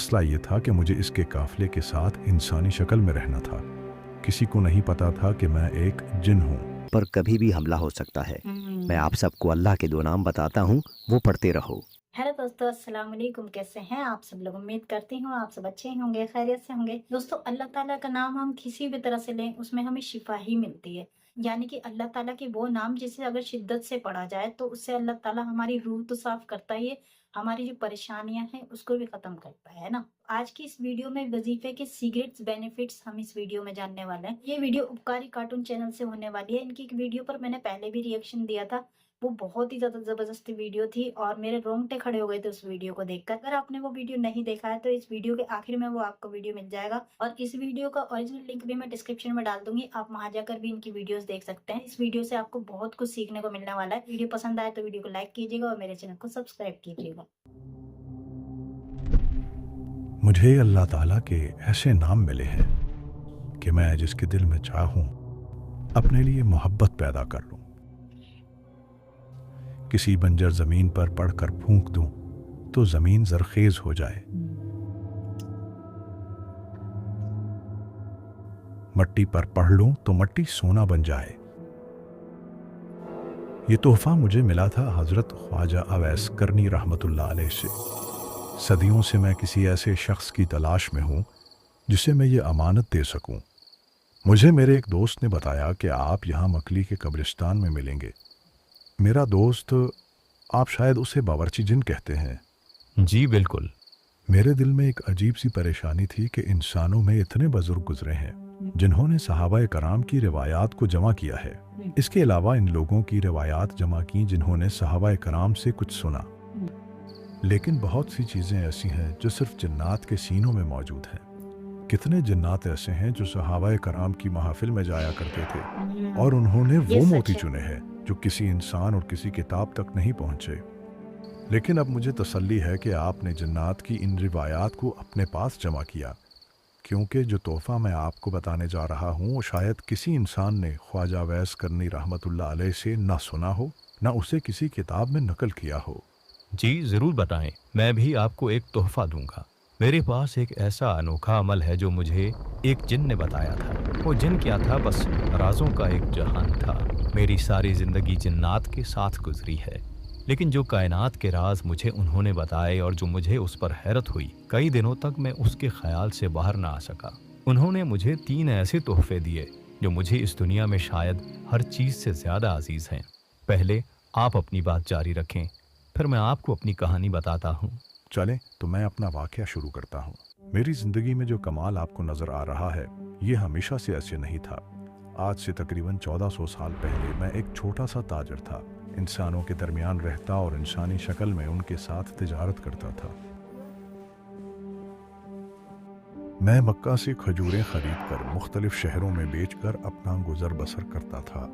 मसला ये था कि मुझे इसके काफिले के साथ इंसानी शक्ल में रहना था। किसी को नहीं पता था कि मैं एक जिन हूँ। पर कभी भी हमला हो सकता है। मैं आप सबको अल्लाह के 2 नाम बताता हूँ, वो पढ़ते रहो। हेलो दोस्तों, अस्सलाम वालेकुम। कैसे हैं आप सब लोग? उम्मीद करती हूँ आप सब अच्छे होंगे, खैरियत से होंगे। दोस्तों, अल्लाह ताला का नाम हम किसी भी तरह से लें, उसमें हमें शिफा ही मिलती है। यानी कि अल्लाह ताला के वो नाम जिसे अगर शिद्दत से पढ़ा जाए तो उससे अल्लाह ताला हमारी रूह तो साफ करता ही है, हमारी जो परेशानियां हैं उसको भी खत्म करता है ना। आज की इस वीडियो में वजीफे के सीक्रेट्स बेनिफिट्स हम इस वीडियो में जानने वाले हैं। ये वीडियो उपकारी कार्टून चैनल से होने वाली है। इनकी एक वीडियो पर मैंने पहले भी रिएक्शन दिया था, वो बहुत ही ज्यादा जबरदस्त वीडियो थी और मेरे रोंगटे खड़े हो गए थे उस वीडियो को देखकर। अगर आपने वो वीडियो नहीं देखा है तो इस वीडियो के आखिर में वो आपको वीडियो मिल जाएगा और इस वीडियो का ओरिजिनल लिंक भी मैं डिस्क्रिप्शन में डाल दूंगी, आप वहां जाकर भी इनकी वीडियोस देख सकते हैं। इस वीडियो से आपको बहुत कुछ सीखने को मिलने वाला है। वीडियो पसंद आए तो वीडियो को लाइक कीजिएगा और मेरे चैनल को सब्सक्राइब कीजिएगा। मुझे अल्लाह ताला के ऐसे नाम मिले हैं कि मैं जिसके दिल में चाहूं अपने लिए मोहब्बत पैदा कर लूं। किसी बंजर जमीन पर पढ़कर फूंक दूं तो जमीन जरखेज हो जाए। मट्टी पर पढ़ लूं तो मट्टी सोना बन जाए। ये तोहफा मुझे मिला था हजरत ख्वाजा अवैस करनी रहमतुल्लाह अलैह से। सदियों से मैं किसी ऐसे शख्स की तलाश में हूं जिसे मैं ये अमानत दे सकूं। मुझे मेरे एक दोस्त ने बताया कि आप यहाँ मकली के कब्रिस्तान में मिलेंगे। मेरा दोस्त, आप शायद उसे बावर्ची जिन कहते हैं। जी बिल्कुल। मेरे दिल में एक अजीब सी परेशानी थी कि इंसानों में इतने बुजुर्ग गुजरे हैं जिन्होंने सहाबाए कराम की रिवायात को जमा किया है। इसके अलावा इन लोगों की रिवायात जमा की जिन्होंने सहाबाए कराम से कुछ सुना। लेकिन बहुत सी चीज़ें ऐसी हैं जो सिर्फ जन्नात के सीनों में मौजूद हैं। कितने जन्नात ऐसे हैं जो सहाबाए कराम की महफिल में जाया करते थे और उन्होंने वो मोती चुने हैं जो किसी इंसान और किसी किताब तक नहीं पहुंचे। लेकिन अब मुझे तसल्ली है कि आपने जन्नात की इन रिवायात को अपने पास जमा किया, क्योंकि जो तोहफा मैं आपको बताने जा रहा हूँ वो शायद किसी इंसान ने ख्वाजा अवैस करनी रहमतुल्लाह अलैह से ना सुना हो, ना उसे किसी किताब में नकल किया हो। जी ज़रूर बताएं, मैं भी आपको एक तोहफा दूंगा। मेरे पास एक ऐसा अनोखा अमल है जो मुझे एक जिन ने बताया था। वो जिन क्या था, बस राजों का एक जहान था। मेरी सारी ज़िंदगी जिन्नात के साथ गुजरी है, लेकिन जो कायनात के राज मुझे उन्होंने बताए और जो मुझे उस पर हैरत हुई, कई दिनों तक मैं उसके ख्याल से बाहर ना आ सका। उन्होंने मुझे 3 ऐसे तोहफे दिए जो मुझे इस दुनिया में शायद हर चीज़ से ज़्यादा अजीज़ हैं। पहले आप अपनी बात जारी रखें, फिर मैं आपको अपनी कहानी बताता हूँ। चलें तो मैं अपना वाक़या शुरू करता हूँ। मेरी ज़िंदगी में जो कमाल आपको नज़र आ रहा है ये हमेशा से ऐसे नहीं था। आज से तकरीबन 1400 साल पहले मैं एक छोटा सा ताजर था। इंसानों के दरमियान रहता और इंसानी शक्ल में उनके साथ तिजारत करता था। मैं मक्का से खजूरें खरीद कर मुख्तलिफ शहरों में बेचकर अपना गुजर बसर करता था।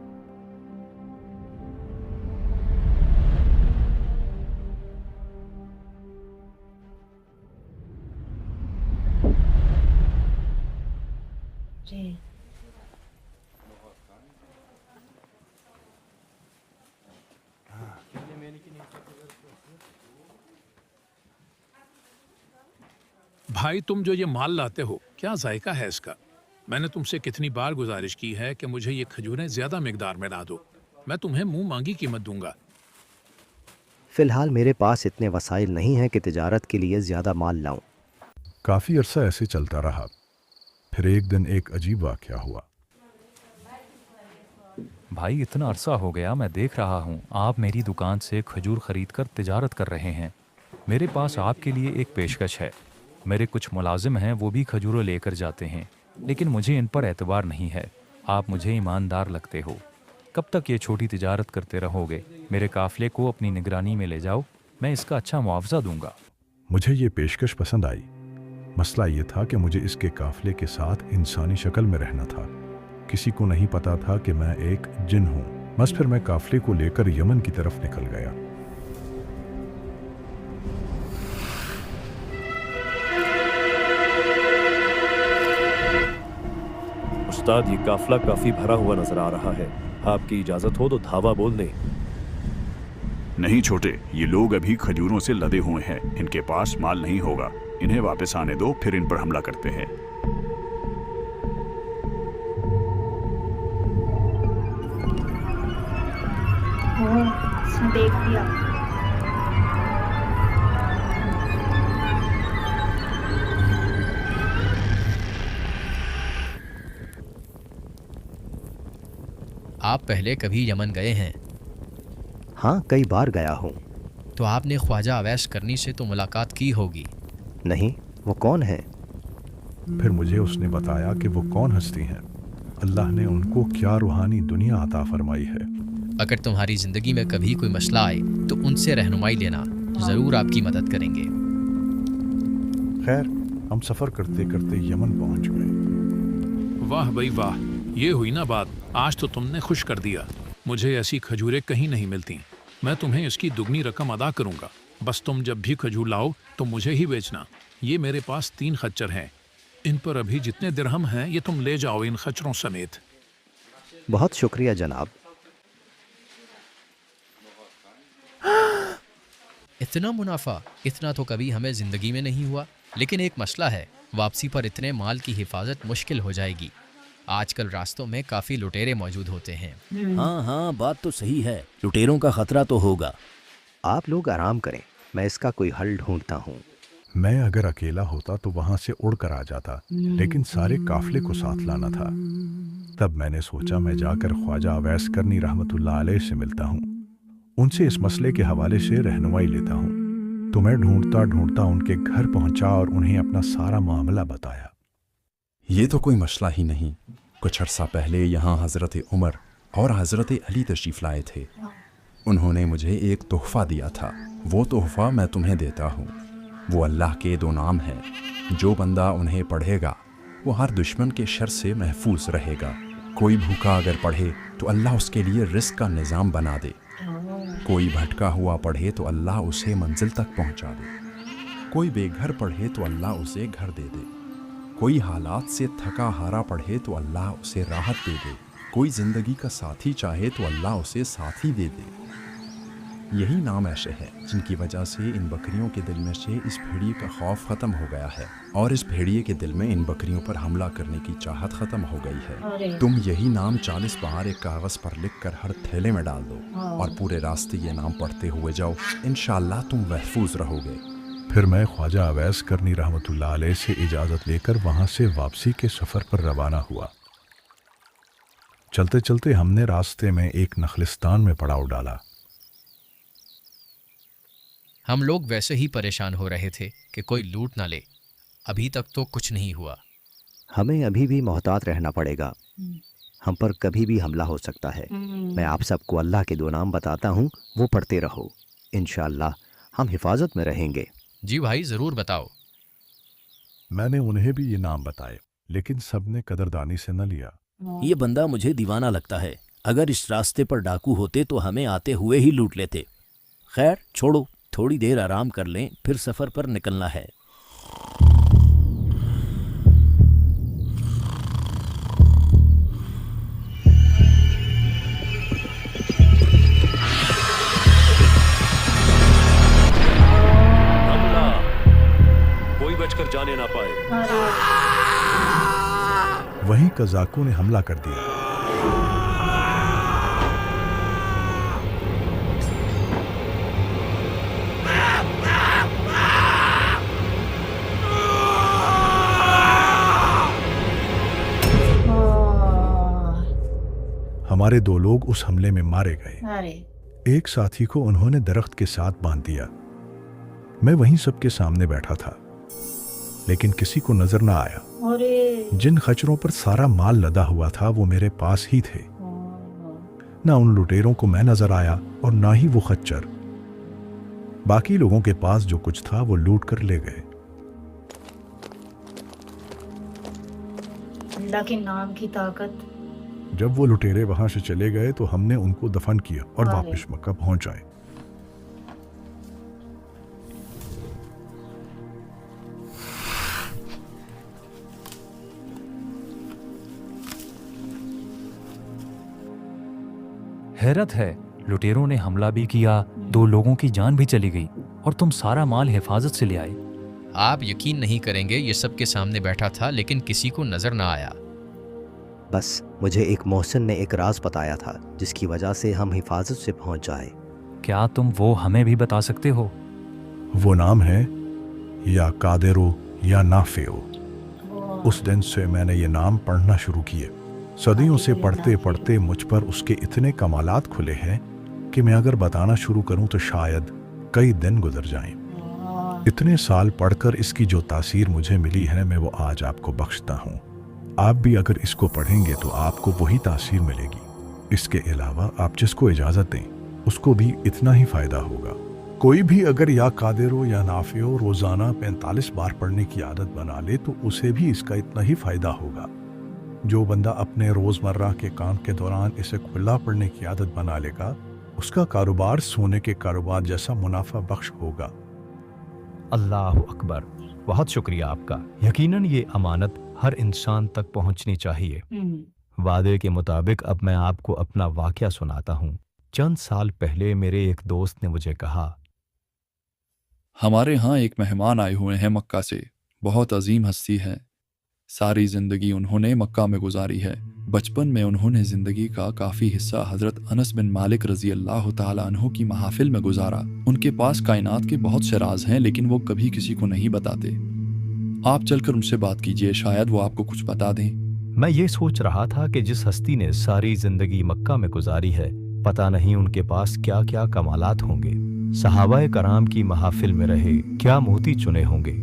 भाई, तुम जो ये माल लाते हो, क्या जायका है इसका? मैंने तुमसे कितनी बार गुजारिश की है कि मुझे ये खजूरें ज्यादा मिकदार में ला दो। मैं तुम्हें मुंह मांगी कीमत दूंगा। फिलहाल मेरे पास इतने वसाइल नहीं हैं कि तिजारत के लिए ज़्यादा माल लाऊं। काफ़ी अरसा ऐसे चलता रहा। फिर एक दिन एक अजीब वाक़या हुआ। भाई, इतना अरसा हो गया मैं देख रहा हूँ आप मेरी दुकान से खजूर खरीद कर तिजारत कर रहे हैं। मेरे पास आपके लिए एक पेशकश है। मेरे कुछ मुलाजिम हैं, वो भी खजूरें लेकर जाते हैं, लेकिन मुझे इन पर एतबार नहीं है। आप मुझे ईमानदार लगते हो। कब तक ये छोटी तिजारत करते रहोगे? मेरे काफ़िले को अपनी निगरानी में ले जाओ, मैं इसका अच्छा मुआवजा दूंगा। मुझे ये पेशकश पसंद आई। मसला ये था कि मुझे इसके काफिले के साथ इंसानी शक्ल में रहना था। किसी को नहीं पता था कि मैं एक जिन हूँ। बस फिर मैं काफिले को लेकर यमन की तरफ निकल गया। उस्ताद, ये काफिला काफी भरा हुआ नजर आ रहा है। आपकी इजाजत हो तो धावा बोल दें। नहीं छोटे, ये लोग अभी खजूरों से लदे हुए हैं, इनके पास माल नहीं होगा। इन्हें वापस आने दो, फिर इन पर हमला करते हैं। इसने देख लिया। आप पहले कभी यमन गए हैं? हाँ, कई बार गया हूँ। तो आपने ख्वाजा अवैस करनी से तो मुलाकात की होगी। नहीं, वो कौन है? फिर मुझे उसने बताया कि वो कौन हस्ती हैं, अल्लाह ने उनको क्या रूहानी दुनिया अता फरमाई है। अगर तुम्हारी ज़िंदगी में कभी कोई मसला आए तो उनसे रहनुमाई लेना, ज़रूर आपकी मदद करेंगे। खैर, हम सफ़र करते करते यमन पहुंच गए। वाह भाई वाह, ये हुई ना बात। आज तो तुमने खुश कर दिया। मुझे ऐसी खजूरें कहीं नहीं मिलती। मैं तुम्हें इसकी दुगनी रकम अदा करूंगा। बस तुम जब भी खजूर लाओ तो मुझे ही बेचना। ये मेरे पास 3 खच्चर हैं। इन पर अभी जितने दिरहम हैं ये तुम ले जाओ, इन खच्चरों समेत। बहुत शुक्रिया जनाब। इतना मुनाफा, इतना तो कभी हमें ज़िंदगी में नहीं हुआ। लेकिन एक मसला है, वापसी पर इतने माल की हिफाजत मुश्किल हो जाएगी। आजकल रास्तों में काफ़ी लुटेरे मौजूद होते हैं। हाँ हाँ, बात तो सही है, लुटेरों का खतरा तो होगा। आप लोग आराम करें, मैं इसका कोई हल ढूंढता हूँ। मैं अगर अकेला होता तो वहां से उड़ कर आ जाता, लेकिन सारे काफिले को साथ लाना था। तब मैंने सोचा मैं जाकर ख्वाजा अवैस करनी रहमतुल्लाह अलैह से मिलता हूँ, उनसे इस मसले के हवाले से रहनुमाई लेता हूँ। तो मैं ढूंढता ढूंढता उनके घर पहुंचा और उन्हें अपना सारा मामला बताया। ये तो कोई मसला ही नहीं। कुछ अरसा पहले यहाँ हज़रत उमर और हज़रत अली तशरीफ़ लाए थे। उन्होंने मुझे एक तोहफ़ा दिया था, वो तोहफ़ा मैं तुम्हें देता हूँ। वो अल्लाह के 2 नाम हैं। जो बंदा उन्हें पढ़ेगा वो हर दुश्मन के शर से महफूज रहेगा। कोई भूखा अगर पढ़े तो अल्लाह उसके लिए रिस्क का निज़ाम बना दे। कोई भटका हुआ पढ़े तो अल्लाह उसे मंजिल तक पहुँचा दे। कोई बेघर पढ़े तो अल्लाह उसे घर दे दे। कोई हालात से थका हारा पढ़े तो अल्लाह उसे राहत दे दे। कोई ज़िंदगी का साथी चाहे तो अल्लाह उसे साथी दे दे। यही नाम ऐसे हैं जिनकी वजह से इन बकरियों के दिल में से इस भेड़िए का खौफ ख़त्म हो गया है, और इस भेड़िए के दिल में इन बकरियों पर हमला करने की चाहत ख़त्म हो गई है। तुम यही नाम 40 बार एक कागज़ पर लिख कर हर थैले में डाल दो और पूरे रास्ते ये नाम पढ़ते हुए जाओ। इंशाअल्लाह तुम महफूज रहोगे। फिर मैं ख्वाजा अवैस करनी रहमतुल्लाह अलैह से इजाज़त लेकर वहाँ से वापसी के सफ़र पर रवाना हुआ। चलते चलते हमने रास्ते में एक नखलिस्तान में पड़ाव डाला। हम लोग वैसे ही परेशान हो रहे थे कि कोई लूट ना ले। अभी तक तो कुछ नहीं हुआ। हमें अभी भी मोहतात रहना पड़ेगा, हम पर कभी भी हमला हो सकता है। मैं आप सबको अल्लाह के 2 नाम बताता हूँ, वो पढ़ते रहो। इंशाअल्लाह हम हिफाजत में रहेंगे। जी भाई, ज़रूर बताओ। मैंने उन्हें भी ये नाम बताए, लेकिन सबने कदरदानी से न लिया। ये बंदा मुझे दीवाना लगता है। अगर इस रास्ते पर डाकू होते तो हमें आते हुए ही लूट लेते। खैर छोड़ो, थोड़ी देर आराम कर लें, फिर सफ़र पर निकलना है। हमला, कोई बचकर जाने ना पाए। वहीं कज़ाकों ने हमला कर दिया। हमारे 2 लोग उस हमले में मारे गए। एक साथी को उन्होंने दरख्त के साथ बांध दिया। मैं वहीं सबके सामने बैठा था, लेकिन किसी को नजर ना आया। जिन खच्चरों पर सारा माल लदा हुआ था वो मेरे पास ही थे। ना उन लुटेरों को मैं नजर आया और ना ही वो खच्चर। बाकी लोगों के पास जो कुछ था वो लूट कर ले गए। अल्लाह के नाम की ताकत। जब वो लुटेरे वहां से चले गए तो हमने उनको दफन किया और वापस मक्का पहुंच आए। हैरत है लुटेरों ने हमला भी किया, 2 लोगों की जान भी चली गई और तुम सारा माल हिफाजत से ले आए। आप यकीन नहीं करेंगे, ये सबके सामने बैठा था लेकिन किसी को नजर ना आया। बस मुझे एक मोहसिन ने एक राज बताया था जिसकी वजह से हम हिफाजत से पहुंच जाए। क्या तुम वो हमें भी बता सकते हो? वो नाम है या कादिरो या नाफेओ। उस दिन से मैंने ये नाम पढ़ना शुरू किए। सदियों से पढ़ते पढ़ते मुझ पर उसके इतने कमालात खुले हैं कि मैं अगर बताना शुरू करूं तो शायद कई दिन गुजर जाएं। इतने साल पढ़कर इसकी जो तासीर मुझे मिली है मैं वो आज आपको बख्शता हूँ। आप भी अगर इसको पढ़ेंगे तो आपको वही तासीर मिलेगी। इसके अलावा आप जिसको इजाज़त दें उसको भी इतना ही फ़ायदा होगा। कोई भी अगर या कादिरो या नाफियो रोज़ाना 45 बार पढ़ने की आदत बना ले तो उसे भी इसका इतना ही फ़ायदा होगा। जो बंदा अपने रोज़मर्रा के काम के दौरान इसे खुला पढ़ने की आदत बना लेगा उसका कारोबार सोने के कारोबार जैसा मुनाफा बख्श होगा। अल्लाह अकबर, बहुत शुक्रिया आपका। यकीनन ये अमानत हर इंसान तक पहुंचनी चाहिए। वादे के मुताबिक अब मैं आपको अपना वाकया सुनाता हूँ। चंद साल पहले मेरे एक दोस्त ने मुझे कहा, हमारे यहाँ एक मेहमान आए हुए हैं मक्का से, बहुत अजीम हस्ती है। सारी ज़िंदगी उन्होंने मक्का में गुजारी है। बचपन में उन्होंने ज़िंदगी का काफ़ी हिस्सा हज़रत अनस बिन मालिक रज़ी अल्लाह ताला अन्हु की महफिल में गुजारा। उनके पास कायनात के बहुत से राज हैं लेकिन वो कभी किसी को नहीं बताते। आप चलकर उनसे बात कीजिए, शायद वो आपको कुछ बता दें। मैं ये सोच रहा था कि जिस हस्ती ने सारी जिंदगी मक्का में गुजारी है, पता नहीं उनके पास क्या क्या कमालात होंगे। सहाबाए कराम की महफिल में रहे क्या मोती चुने होंगे।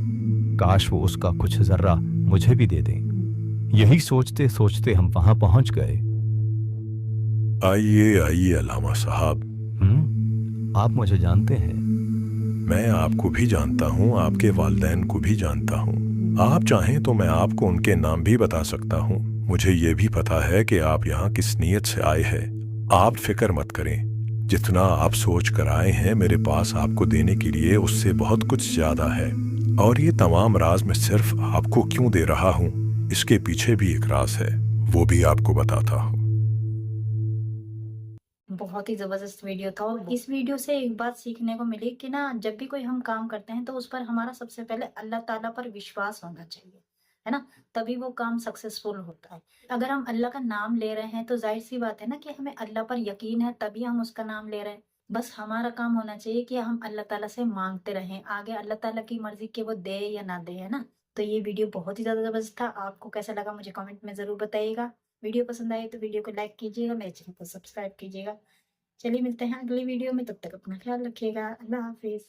काश वो उसका कुछ जर्रा मुझे भी दे दें। यही सोचते सोचते हम वहां पहुंच गए। आइए आइए अलामा साहब। आप मुझे जानते हैं? मैं आपको भी जानता हूँ, आपके वालिदैन को भी जानता हूँ। आप चाहें तो मैं आपको उनके नाम भी बता सकता हूँ। मुझे ये भी पता है कि आप यहाँ किस नीयत से आए हैं। आप फिक्र मत करें, जितना आप सोच कर आए हैं मेरे पास आपको देने के लिए उससे बहुत कुछ ज्यादा है। और ये तमाम राज मैं सिर्फ आपको क्यों दे रहा हूँ, इसके पीछे भी एक राज है, वो भी आपको बताता हूँ। बहुत ही जबरदस्त वीडियो था और इस वीडियो से एक बात सीखने को मिली कि ना जब भी कोई हम काम करते हैं तो उस पर हमारा सबसे पहले अल्लाह ताला पर विश्वास होना चाहिए, है ना, तभी वो काम सक्सेसफुल होता है। अगर हम अल्लाह का नाम ले रहे हैं तो जाहिर सी बात है ना कि हमें अल्लाह पर यकीन है तभी हम उसका नाम ले रहे हैं। बस हमारा काम होना चाहिए कि हम अल्लाह ताला से मांगते रहें, आगे अल्लाह ताला की मर्जी कि वो दे या ना दे, है ना। तो ये वीडियो बहुत ही ज्यादा जबरदस्त था। आपको कैसा लगा मुझे कमेंट में जरूर बताइएगा। वीडियो पसंद आए तो वीडियो को लाइक कीजिएगा, मेरे चैनल को सब्सक्राइब कीजिएगा। चलिए मिलते हैं अगली वीडियो में, तब तक अपना ख्याल रखिएगा। अल्लाह हाफिज।